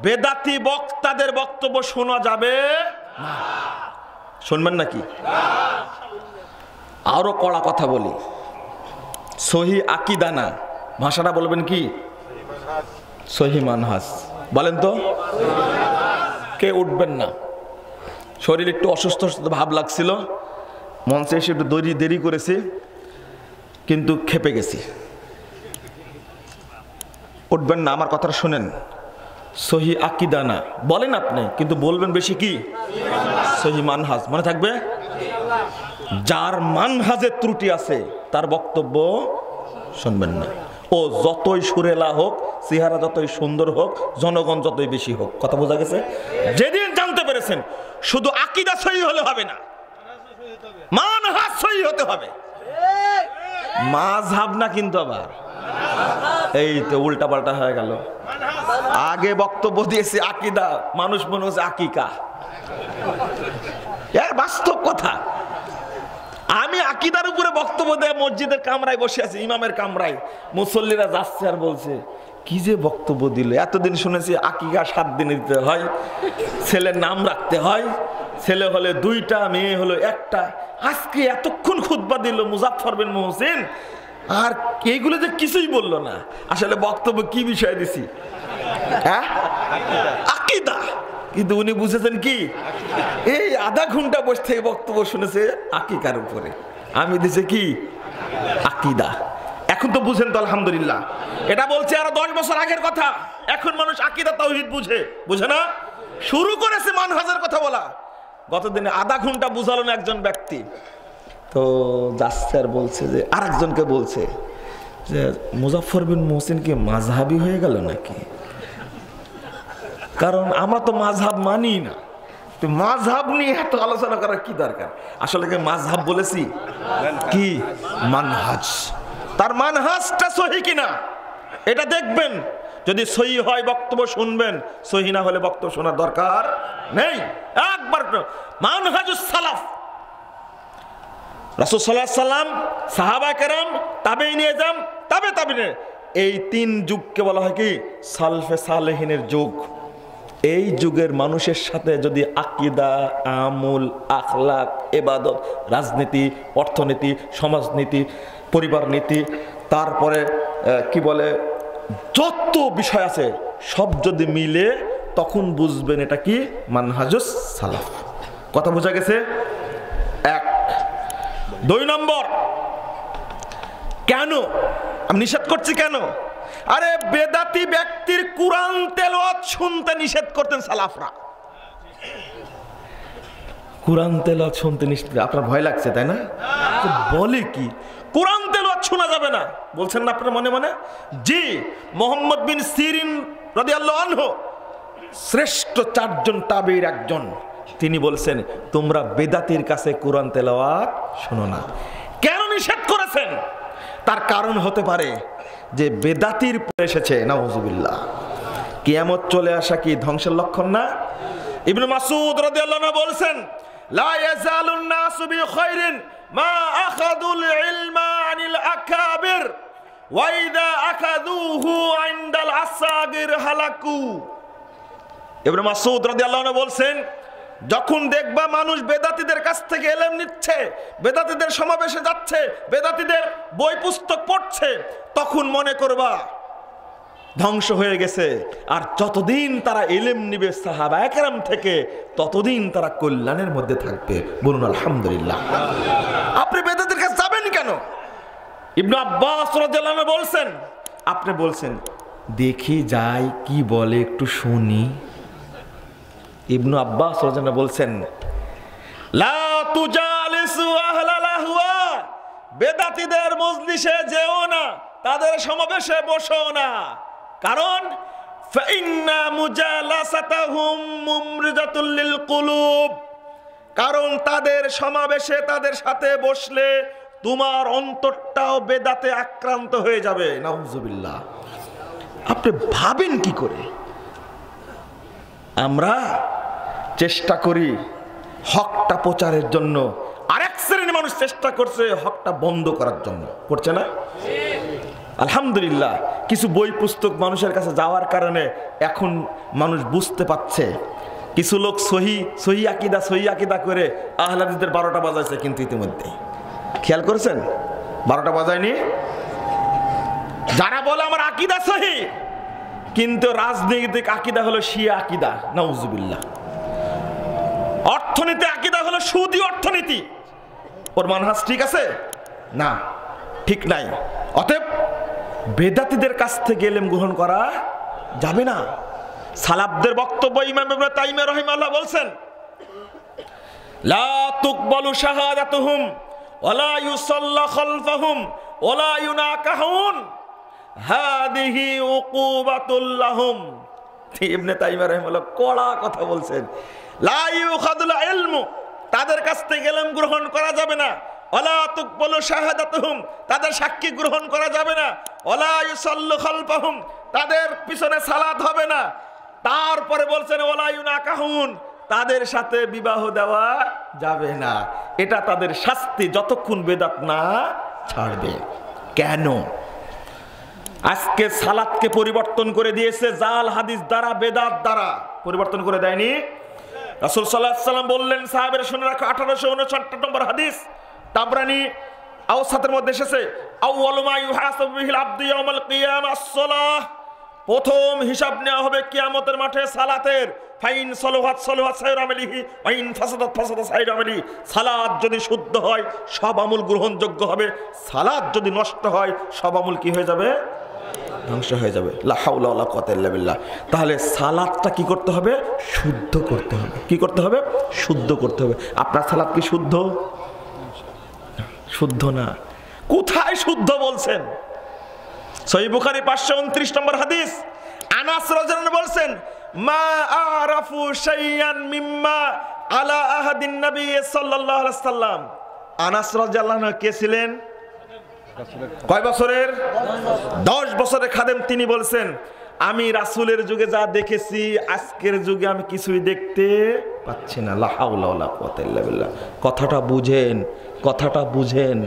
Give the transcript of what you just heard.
বেদাতি বক্তাদের বক্তব্য শোনা যাবে না। শুনবেন নাকি? আরো কড়া কথা বলি, সহি আকিদা না, ভাষাটা বলবেন কি? সহি মানহাজ। বলেন তো, কে উঠবেন না? শরীর একটু অসুস্থ ভাব লাগছিল, মঞ্চে এসে একটু দেরি করেছি, কিন্তু খেপে গেছি। উঠবেন না, আমার কথাটা শোনেন। সহি আকিদা না বলেন আপনি, কিন্তু বলবেন বেশি কি? সহি মানহাজ। মনে থাকবে, যার মানহাজের ত্রুটি আছে তার বক্তব্য শুনবেন না। ও যতই সুরেলা হোক, চেহারা যতই সুন্দর হোক, জনগণ যতই বেশি হোক। কথা বোঝা গেছে? যেদিন জানতে পেরেছেন শুধু আকিদা সহি হলে হবে না, মানহাজ সহি হতে হবে। মাযহাব না কিন্তু, আবার এই তো উল্টা পাল্টা হয়ে গেল। আগে বক্তব্য দিয়েছি আকিদা, মানুষ মনে হচ্ছে আকিকা। এর বাস্তব কথা। আমি আকিদার উপরে বক্তব্য দেয় মসজিদের কামরায় বসে আছি, ইমামের কামরায়, মুসল্লিরা যাচ্ছে আর বলছে কি যে বক্তব্য দিল। এতদিন শুনেছি আকিকা 7 দিনে দিতে হয়, ছেলের নাম রাখতে হয়, ছেলে হলে 2টা, মেয়ে হলো 1টা। আজকে এতক্ষণ খুতবা দিল মুজাফফর বিন মুহসিন, আর এইগুলো যে কিছুই বললো না। আসলে বক্তব্য কি বিষয় দিছি? হ্যাঁ, আকিদা। কিন্তু উনি বুঝেছেন কি, এই আধা ঘন্টা বসে থেকে বক্তব্য শুনেছে আকিকার উপরে, আমি দিছে কি? আকিদা। এখন তো বুঝেন তো, আলহামদুলিল্লাহ। এটা বলছে আরো 10 বছর আগের কথা। এখন মানুষ আকিদা তাওহীদ বুঝে না, শুরু করেছে মানহাজের কথা বলা। গতদিনে আধা ঘন্টা বুঝালো না একজন ব্যক্তি, তো যাচ্ছে আর বলছে যে আরেকজনকে বলছে যে মুজাফফর বিন মুহসিন কি মাযহাবী হয়ে গেল নাকি? কারণ আমরা তো মাযহাব মানি না, তো মাযহাব নিয়ে এত আলোচনা করার কি দরকার? আসলে কি মাযহাব বলেছি কি? মানহাজ। তার মানহাজটা সহি কিনা এটা দেখবেন। যদি সহি হয় বক্তব্য শুনবেন, সহি না হলে বক্তব্য শোনার দরকার নেই। একবার মানহাজুস সালাফ, রাসূল সাল্লাল্লাহু আলাইহি সাল্লাম, সাহাবা কেরাম, তাবেঈন, তাবেঈন, এই 3 যুগকে বলা হয় কি? সালফে সালেহিনের যুগ। এই যুগের মানুষের সাথে যদি আকিদা, আমল, আখলাক, ইবাদত, রাজনীতি, অর্থনীতি, সমাজনীতি, পরিবার নীতি, তারপরে কি বলে যত বিষয় আছে সব যদি মিলে, তখন বুঝবেন এটা কি? মানহাজুস সালাফ। কথা বোঝা গেছে? 1। 2 নম্বর, কেন আমি নিষেধ করছি? কেন? আরে বেদাতি ব্যক্তির কুরআন তেলাওয়াত শুনতে নিষেধ করতেন সালাফরা। কুরআন তেলাওয়াত শুনতে নিষেধ। আপনার ভয় লাগছে তাই না? বলে কি কুরআন তেলাওয়াত শোনা যাবে না? বলছেন না আপনার মনে মনে? জি, মুহাম্মদ বিন সিরিন রাদিয়াল্লাহু আনহু, শ্রেষ্ঠ 4 জন তাবেঈর একজন, তিনি বলছেন তোমরা বেদাতির কাছে কুরআন তেলাওয়াত শোনো না। কেন নিষেধ করেছেন? তার কারণ হতে পারে যে বেদাতির পরে এসেছে নাউজুবিল্লাহ। কিয়ামত চলে আসা কি ধ্বংসের লক্ষণ না? ইবনে মাসউদ রাদিয়াল্লাহু আনহু বলছেন লা ইয়াজালুন নাসু বিখাইরিন মা আখাযুল ইলমা আনিল আকাবির ওয়া ইযা আখাযুহু ইনদাল আসাগির হালাকু। ইবনে মাসউদ রাদিয়াল্লাহু আনহু বলছেন, যখন দেখবা মানুষ বেদাতিদের কাছ থেকে ইলম নিচ্ছে, বেদাতিদের সমাবেশে যাচ্ছে, বেদাতিদের বই পুস্তক পড়ছে, তখন মনে করবা ধ্বংস হয়ে গেছে। আর যতদিন তারা ইলম নিবে সাহাবায়ে কেরাম থেকে, ততদিন তারা কল্যাণের মধ্যে থাকবে। বলুন আলহামদুলিল্লাহ। আপনি বেদাতিদের কাছে যাবেন কেন? ইবনে আব্বাস রাদিয়াল্লাহু আনহু বলছেন, আপনি বলছেন দেখি যাই কি বলে একটু শুনি। ইবনে আব্বাস রাদিয়াল্লাহু আনহু বলছেন লা তুজালিসু আহলাল আহওয়া, বেদাতীদের মজলিসে যেও না, তাদের সমাবেশে বসো না। কারণ ফাইন্না মুজালাসাতাহুম মুমরিজাতুল লিল কুলুব, কারণ তাদের সমাবেশে তাদের সাথে বসলে তোমার অন্তরটাও বেদাতে আক্রান্ত হয়ে যাবে। নাউজুবিল্লাহ। আপনি ভাবেন কি করে? আমরা চেষ্টা করি হকটা প্রচারের জন্য, আরেক শ্রেণীর মানুষ চেষ্টা করছে হকটা বন্ধ করার জন্য, করছে না? আলহামদুলিল্লাহ কিছু বই পুস্তক মানুষের কাছে যাওয়ার কারণে এখন মানুষ বুঝতে পারছে। কিছু লোক সহি আকিদা করে আহলে হাদিসদের 12টা বাজাইছে, কিন্তু ইতিমধ্যে খেয়াল করেছেন 12টা বাজায়নি। যারা বলে আমার আকিদা সহি, কিন্তু রাজনৈতিক আকিদা হলো শিয়া আকিদা, নাউজুবিল্লাহ। অর্থনীতি আকিদা হলো সুদী অর্থনীতি, ওর মানহাজ ঠিক আছে না, ঠিক নাই। অতএব বেদাতীদের কাছ থেকে ইলম গ্রহণ করা যাবে না। সালাফদের বক্তব্য ইমাম ইবনে তাইমিয়া রাহিমাহুল্লাহ বলছেন, লা তুকবালু শাহাদাতুহুম ওয়ালা ইউসাল্লা খালফাহুম ওয়ালা ইউনাকাহুন হাদিহি উকুবাতুল লাহুম। ইবনে তাইমিয়া রাহিমাহুল্লাহ কড়া কথা বলছেন। লা ইউখাদুল ইলমু, তাদের কাছ থেকে ইলম গ্রহণ করা যাবে না। ওয়ালা তুকবালু শাহাদাতুহুম, তাদের সাক্ষী গ্রহণ করা যাবে না। ওয়ালা ইউসাল্লু খালফাহুম, তাদের পিছনে সালাত হবে না। তারপরে বলছেন ওয়ালা ইউনাকাহুন, তাদের সাথে বিবাহ দেওয়া যাবে না। এটা তাদের শাস্তি যতক্ষণ বেদাত না ছাড়বে। কেন? আজকে সালাতকে পরিবর্তন করে দিয়েছে জাল হাদিস দ্বারা, বেদাত দ্বারা পরিবর্তন করে দেয়নি। রাসূল সাল্লাল্লাহু আলাইহি ওয়াসাল্লাম বললেন, সাহাবীরা শুনে রাখো, 1859 নম্বর হাদিস, তাবরানী আওসাতের মধ্যে এসেছে, আউয়ালু মা ইউহাসাবু বিহিল আবদু ইয়াউমাল কিয়ামাহ আস-সালাহ, প্রথম হিসাব নেওয়া হবে কিয়ামতের মাঠে সালাতের। ফাইন সালাহাত সালাহাত সাইর আমলিহি ওয়াইন ফাসাদাত ফাসাদাত সাইর আমলি, সালাত যদি শুদ্ধ হয় সব আমল গ্রহণযোগ্য হবে, সালাত যদি নষ্ট হয় সব আমল কি হয়ে যাবে? ধ্বংস হয়ে যাবে। লা হাওলা ওয়ালা কুওয়াতা ইল্লা বিল্লাহ। তাহলে সালাতটা কি করতে হবে? শুদ্ধ করতে হবে। কি করতে হবে? শুদ্ধ করতে হবে। আপনার সালাত কি শুদ্ধ? শুদ্ধ না। কোথায় শুদ্ধ বলছেন? সহিহ বুখারী 529 নম্বর হাদিস, আনাস রাদিয়াল্লাহু আনহু বলছেন, মা আরাফু শাইয়ান মিম্মা আলা আহাদিন নবী সাল্লাল্লাহু আলাইহি ওয়াসাল্লাম। আনাস রাদিয়াল্লাহু আনহু কে ছিলেন? কয় বছরের? 10 বছরের খাদেম। তিনি বলছেন, আমি রাসূলের যুগে যা দেখেছি আজকের যুগে আমি কিছুই দেখতে পাচ্ছি না। লা হাওলা ওয়ালা কুওয়াতা ইল্লা বিল্লাহ। কথাটা বুঝেন, কথাটা বুঝেন।